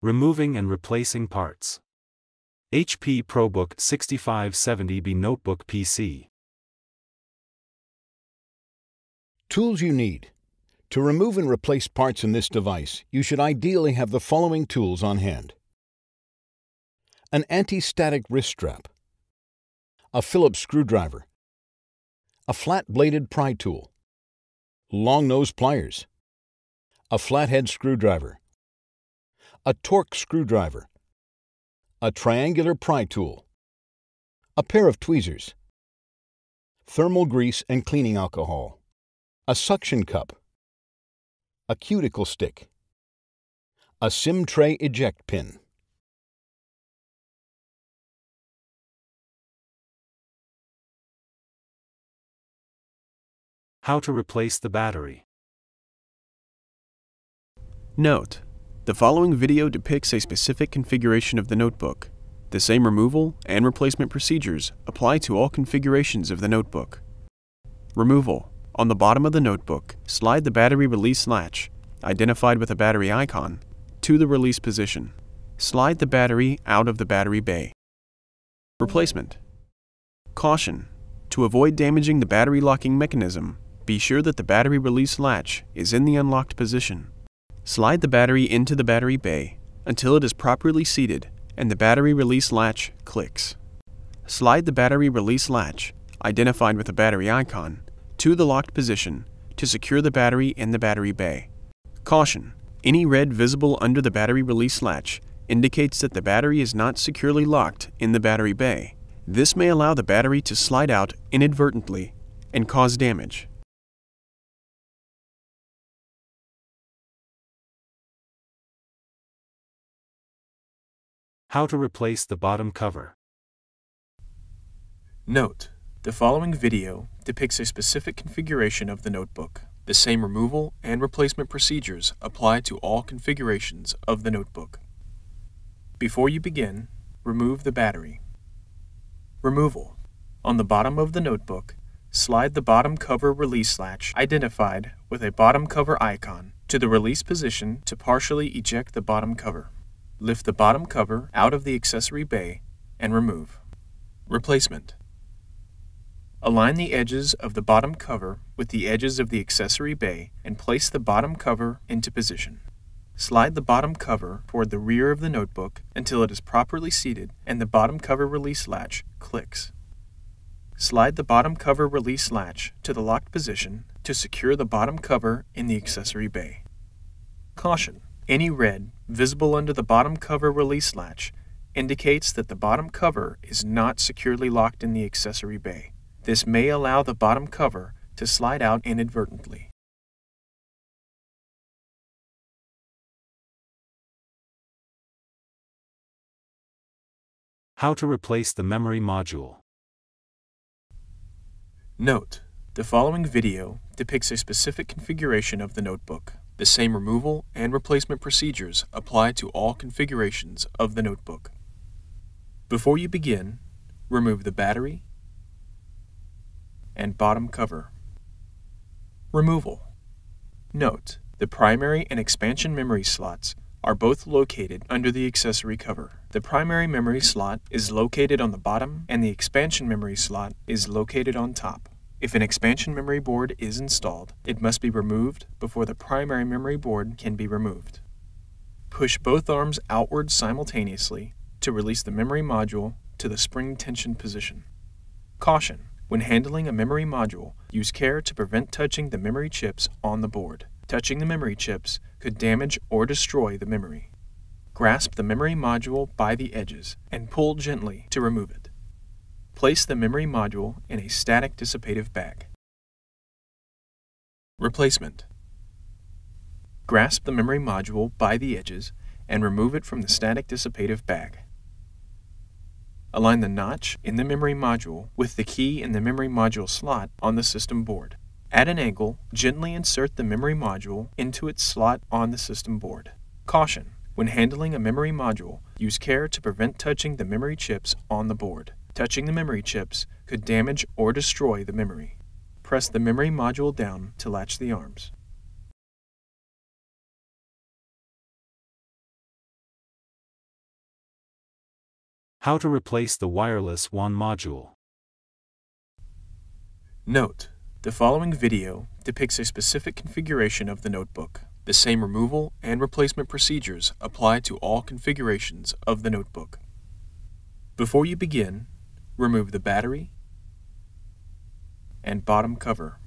Removing and replacing parts. HP ProBook 6570B Notebook PC. Tools you need. To remove and replace parts in this device, you should ideally have the following tools on hand: an anti-static wrist strap, a Phillips screwdriver, a flat-bladed pry tool, long-nose pliers, a flathead screwdriver, a Torx screwdriver, a triangular pry tool, a pair of tweezers, thermal grease and cleaning alcohol, a suction cup, a cuticle stick, a SIM tray eject pin. How to replace the battery. Note: the following video depicts a specific configuration of the notebook. The same removal and replacement procedures apply to all configurations of the notebook. Removal. On the bottom of the notebook, slide the battery release latch, identified with a battery icon, to the release position. Slide the battery out of the battery bay. Replacement. Caution: to avoid damaging the battery locking mechanism, be sure that the battery release latch is in the unlocked position. Slide the battery into the battery bay until it is properly seated and the battery release latch clicks. Slide the battery release latch, identified with a battery icon, to the locked position to secure the battery in the battery bay. Caution: any red visible under the battery release latch indicates that the battery is not securely locked in the battery bay. This may allow the battery to slide out inadvertently and cause damage. How to replace the bottom cover. Note: the following video depicts a specific configuration of the notebook. The same removal and replacement procedures apply to all configurations of the notebook. Before you begin, remove the battery. Removal. On the bottom of the notebook, slide the bottom cover release latch, identified with a bottom cover icon, to the release position to partially eject the bottom cover. Lift the bottom cover out of the accessory bay and remove. Replacement. Align the edges of the bottom cover with the edges of the accessory bay and place the bottom cover into position. Slide the bottom cover toward the rear of the notebook until it is properly seated and the bottom cover release latch clicks. Slide the bottom cover release latch to the locked position to secure the bottom cover in the accessory bay. Caution: any red visible under the bottom cover release latch indicates that the bottom cover is not securely locked in the accessory bay. This may allow the bottom cover to slide out inadvertently. How to replace the memory module. Note: the following video depicts a specific configuration of the notebook. The same removal and replacement procedures apply to all configurations of the notebook. Before you begin, remove the battery and bottom cover. Removal. Note: the primary and expansion memory slots are both located under the accessory cover. The primary memory slot is located on the bottom and the expansion memory slot is located on top. If an expansion memory board is installed, it must be removed before the primary memory board can be removed. Push both arms outward simultaneously to release the memory module to the spring tension position. Caution: when handling a memory module, use care to prevent touching the memory chips on the board. Touching the memory chips could damage or destroy the memory. Grasp the memory module by the edges and pull gently to remove it. Place the memory module in a static dissipative bag. Replacement. Grasp the memory module by the edges and remove it from the static dissipative bag. Align the notch in the memory module with the key in the memory module slot on the system board. At an angle, gently insert the memory module into its slot on the system board. Caution: when handling a memory module, use care to prevent touching the memory chips on the board. Touching the memory chips could damage or destroy the memory. Press the memory module down to latch the arms. How to replace the wireless WAN module. Note: the following video depicts a specific configuration of the notebook. The same removal and replacement procedures apply to all configurations of the notebook. Before you begin, remove the battery and bottom cover.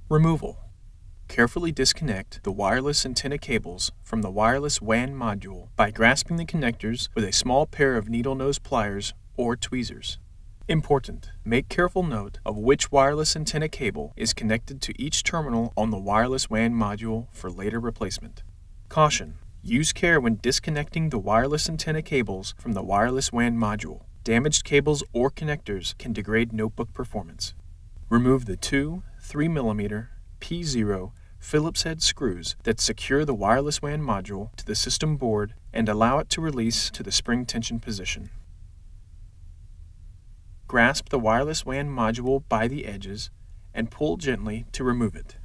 Removal: carefully disconnect the wireless antenna cables from the wireless WAN module by grasping the connectors with a small pair of needle nose pliers or tweezers. Important: make careful note of which wireless antenna cable is connected to each terminal on the wireless WAN module for later replacement. Caution: use care when disconnecting the wireless antenna cables from the wireless WAN module. Damaged cables or connectors can degrade notebook performance. Remove the two 3mm P0 Phillips head screws that secure the wireless WAN module to the system board and allow it to release to the spring tension position. Grasp the wireless WAN module by the edges and pull gently to remove it.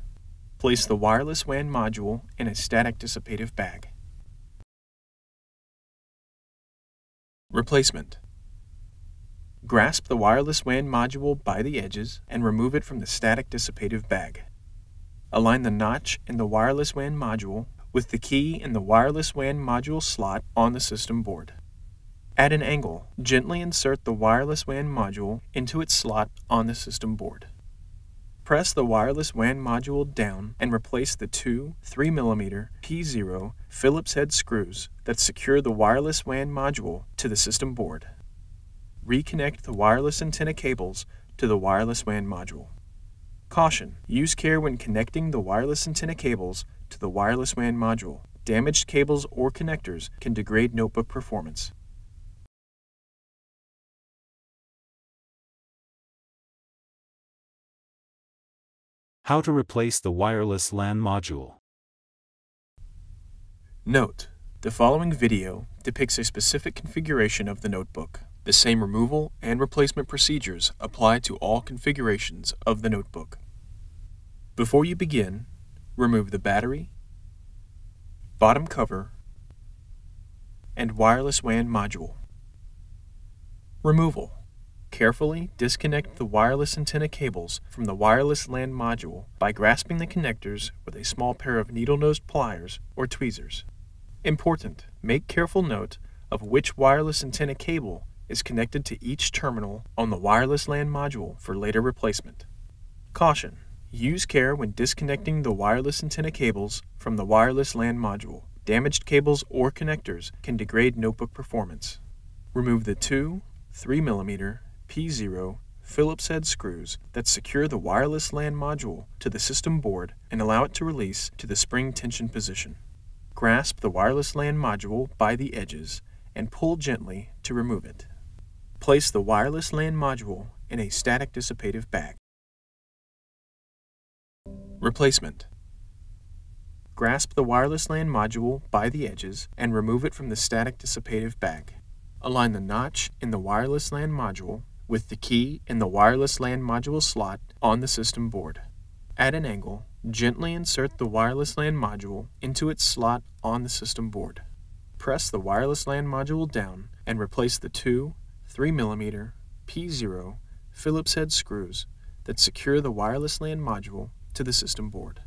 Place the wireless WAN module in a static dissipative bag. Replacement: grasp the wireless WAN module by the edges and remove it from the static dissipative bag. Align the notch in the wireless WAN module with the key in the wireless WAN module slot on the system board. At an angle, gently insert the wireless WAN module into its slot on the system board. Press the wireless WAN module down and replace the two 3mm P0 Phillips head screws that secure the wireless WAN module to the system board. Reconnect the wireless antenna cables to the wireless WAN module. Caution: use care when connecting the wireless antenna cables to the wireless WAN module. Damaged cables or connectors can degrade notebook performance. How to replace the wireless LAN module. Note: the following video depicts a specific configuration of the notebook. The same removal and replacement procedures apply to all configurations of the notebook. Before you begin, remove the battery, bottom cover, and wireless WAN module. Removal: carefully disconnect the wireless antenna cables from the wireless LAN module by grasping the connectors with a small pair of needle-nosed pliers or tweezers. Important: make careful note of which wireless antenna cable is connected to each terminal on the wireless LAN module for later replacement. Caution: use care when disconnecting the wireless antenna cables from the wireless LAN module. Damaged cables or connectors can degrade notebook performance. Remove the two 3mm P0 Phillips head screws that secure the wireless LAN module to the system board and allow it to release to the spring tension position. Grasp the wireless LAN module by the edges and pull gently to remove it. Place the wireless LAN module in a static dissipative bag. Replacement: grasp the wireless LAN module by the edges and remove it from the static dissipative bag. Align the notch in the wireless LAN module with the key in the wireless LAN module slot on the system board. At an angle, gently insert the wireless LAN module into its slot on the system board. Press the wireless LAN module down and replace the two 3mm P0 Phillips head screws that secure the wireless LAN module to the system board.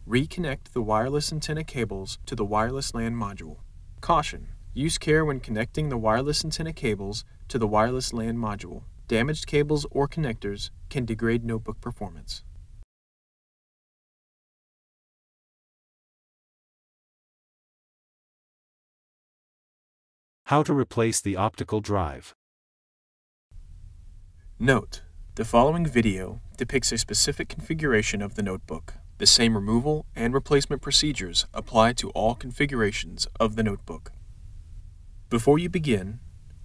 Reconnect the wireless antenna cables to the wireless LAN module. Caution: use care when connecting the wireless antenna cables to the wireless LAN module. Damaged cables or connectors can degrade notebook performance. How to replace the optical drive. Note: the following video depicts a specific configuration of the notebook. The same removal and replacement procedures apply to all configurations of the notebook. Before you begin,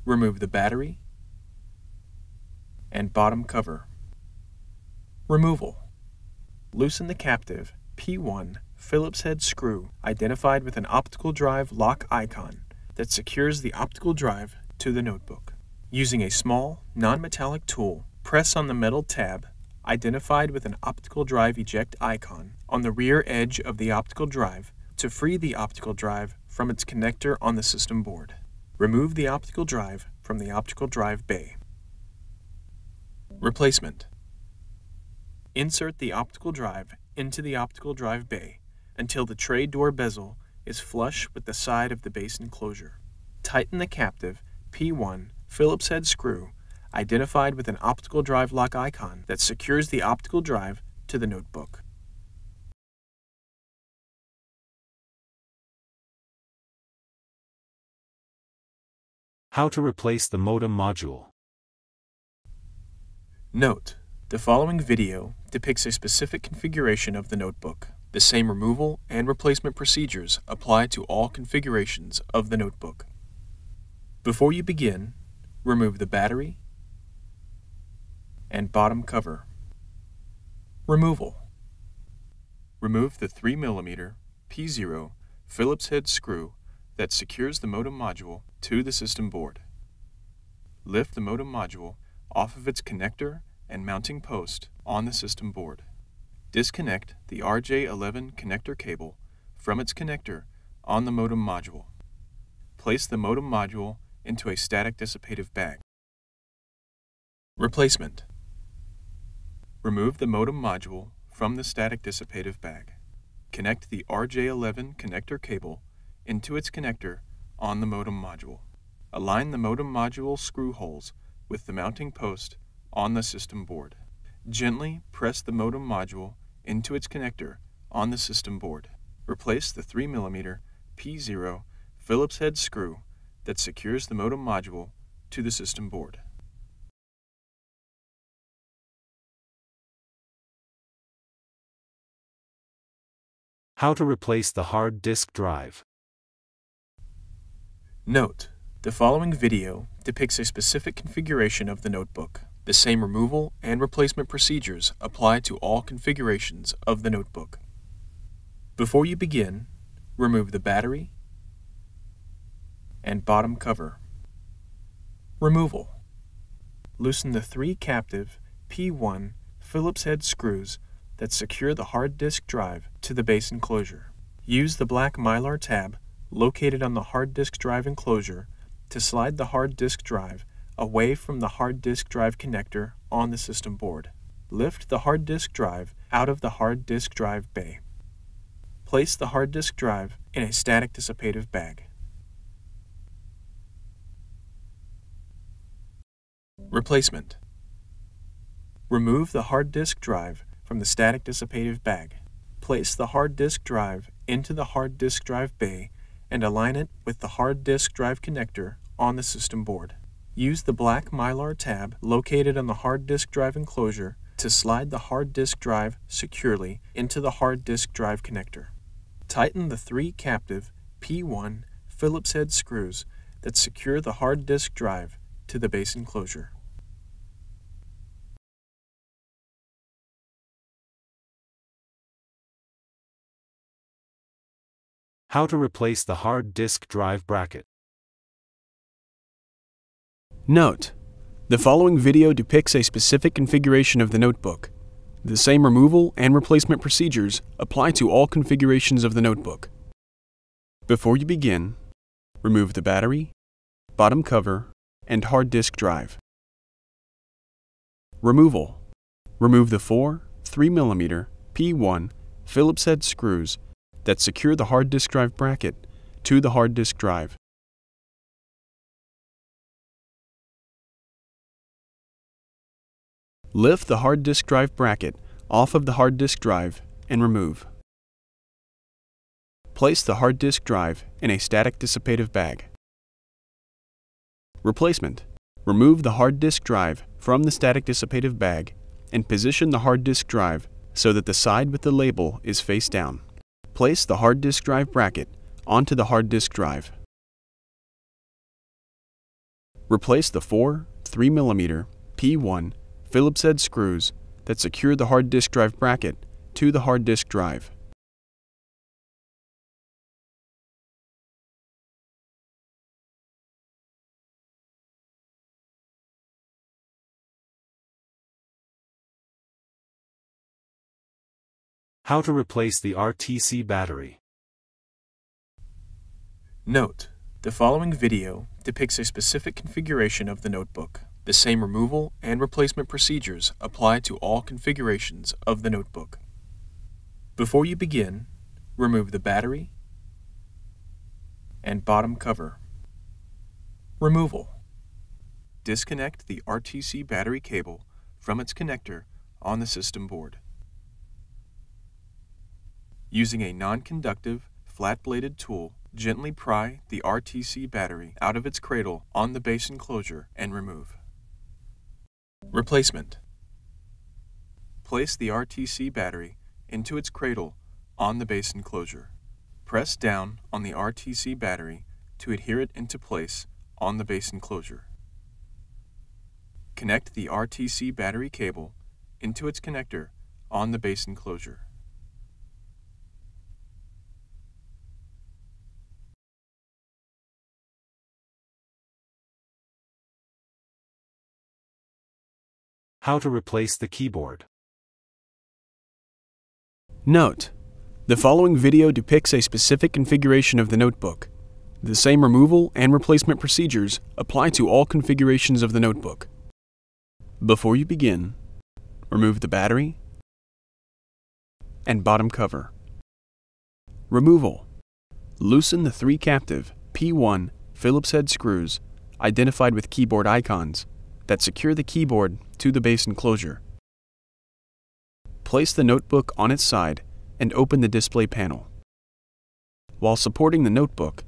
remove the battery and bottom cover. Removal: loosen the captive P1 Phillips head screw identified with an optical drive lock icon that secures the optical drive to the notebook. Using a small, non-metallic tool, press on the metal tab identified with an optical drive eject icon on the rear edge of the optical drive to free the optical drive from its connector on the system board. Remove the optical drive from the optical drive bay. Replacement. Insert the optical drive into the optical drive bay until the tray door bezel is flush with the side of the base enclosure. Tighten the captive P1 Phillips head screw identified with an optical drive lock icon that secures the optical drive to the notebook. How to replace the modem module. Note: the following video depicts a specific configuration of the notebook. The same removal and replacement procedures apply to all configurations of the notebook. Before you begin, remove the battery and bottom cover. Removal. Remove the 3mm P0 Phillips head screw that secures the modem module to the system board. Lift the modem module off of its connector and mounting post on the system board. Disconnect the RJ11 connector cable from its connector on the modem module. Place the modem module into a static dissipative bag. Replacement. Remove the modem module from the static dissipative bag. Connect the RJ11 connector cable into its connector on the modem module. Align the modem module screw holes with the mounting post on the system board. Gently press the modem module into its connector on the system board. Replace the 3mm P0 Phillips head screw that secures the modem module to the system board. How to replace the hard disk drive. Note: the following video depicts a specific configuration of the notebook. The same removal and replacement procedures apply to all configurations of the notebook. Before you begin, remove the battery and bottom cover. Removal. Loosen the 3 captive P1 Phillips head screws that secure the hard disk drive to the base enclosure. Use the black Mylar tab located on the hard disk drive enclosure to slide the hard disk drive away from the hard disk drive connector on the system board. Lift the hard disk drive out of the hard disk drive bay. Place the hard disk drive in a static dissipative bag. Replacement. Remove the hard disk drive from the static dissipative bag. Place the hard disk drive into the hard disk drive bay and align it with the hard disk drive connector on the system board. Use the black Mylar tab located on the hard disk drive enclosure to slide the hard disk drive securely into the hard disk drive connector. Tighten the 3 captive P1 Phillips head screws that secure the hard disk drive to the base enclosure. How to replace the hard disk drive bracket. Note: the following video depicts a specific configuration of the notebook. The same removal and replacement procedures apply to all configurations of the notebook. Before you begin, remove the battery, bottom cover, and hard disk drive. Removal. Remove the 4 3mm P1 Phillips head screws that secure the hard disk drive bracket to the hard disk drive. Lift the hard disk drive bracket off of the hard disk drive and remove. Place the hard disk drive in a static dissipative bag. Replacement. Remove the hard disk drive from the static dissipative bag and position the hard disk drive so that the side with the label is face down. Place the hard disk drive bracket onto the hard disk drive. Replace the 4 3mm P1 Phillips head screws that secure the hard disk drive bracket to the hard disk drive. How to replace the RTC battery. Note: the following video depicts a specific configuration of the notebook. The same removal and replacement procedures apply to all configurations of the notebook. Before you begin, remove the battery and bottom cover. Removal. Disconnect the RTC battery cable from its connector on the system board. Using a non-conductive, flat-bladed tool, gently pry the RTC battery out of its cradle on the base enclosure and remove. Replacement. Place the RTC battery into its cradle on the base enclosure. Press down on the RTC battery to adhere it into place on the base enclosure. Connect the RTC battery cable into its connector on the base enclosure. How to replace the keyboard. Note: the following video depicts a specific configuration of the notebook. The same removal and replacement procedures apply to all configurations of the notebook. Before you begin, remove the battery and bottom cover. Removal. Loosen the 3 captive P1 Phillips head screws identified with keyboard icons that secure the keyboard to the base enclosure. Place the notebook on its side and open the display panel. While supporting the notebook,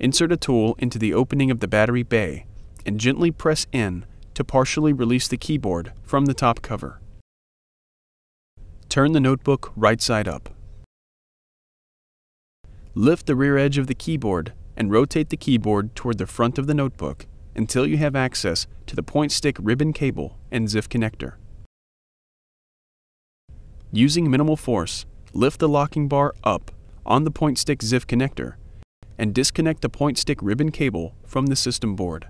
insert a tool into the opening of the battery bay and gently press in to partially release the keyboard from the top cover. Turn the notebook right side up. Lift the rear edge of the keyboard and rotate the keyboard toward the front of the notebook until you have access to the point stick ribbon cable and ZIF connector. Using minimal force, lift the locking bar up on the point stick ZIF connector and disconnect the point stick ribbon cable from the system board.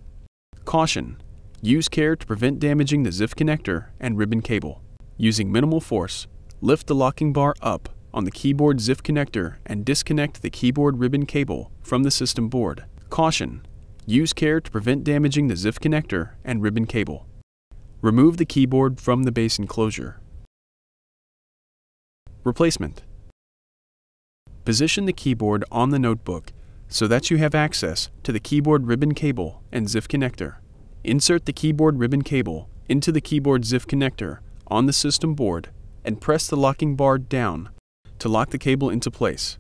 Caution: use care to prevent damaging the ZIF connector and ribbon cable. Using minimal force, lift the locking bar up on the keyboard ZIF connector and disconnect the keyboard ribbon cable from the system board. Caution: use care to prevent damaging the ZIF connector and ribbon cable. Remove the keyboard from the base enclosure. Replacement. Position the keyboard on the notebook so that you have access to the keyboard ribbon cable and ZIF connector. Insert the keyboard ribbon cable into the keyboard ZIF connector on the system board and press the locking bar down to lock the cable into place.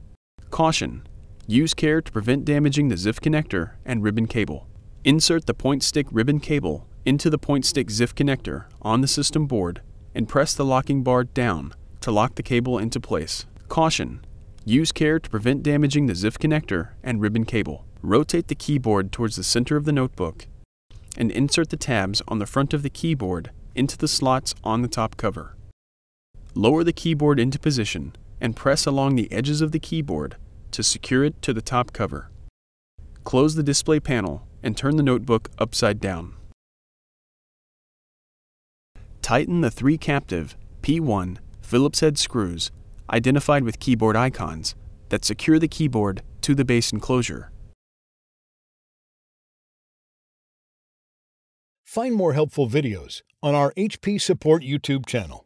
Caution: use care to prevent damaging the ZIF connector and ribbon cable. Insert the point stick ribbon cable into the point stick ZIF connector on the system board and press the locking bar down to lock the cable into place. Caution: use care to prevent damaging the ZIF connector and ribbon cable. Rotate the keyboard towards the center of the notebook and insert the tabs on the front of the keyboard into the slots on the top cover. Lower the keyboard into position and press along the edges of the keyboard to secure it to the top cover. Close the display panel and turn the notebook upside down. Tighten the 3 captive P1 Phillips head screws identified with keyboard icons that secure the keyboard to the base enclosure. Find more helpful videos on our HP Support YouTube channel.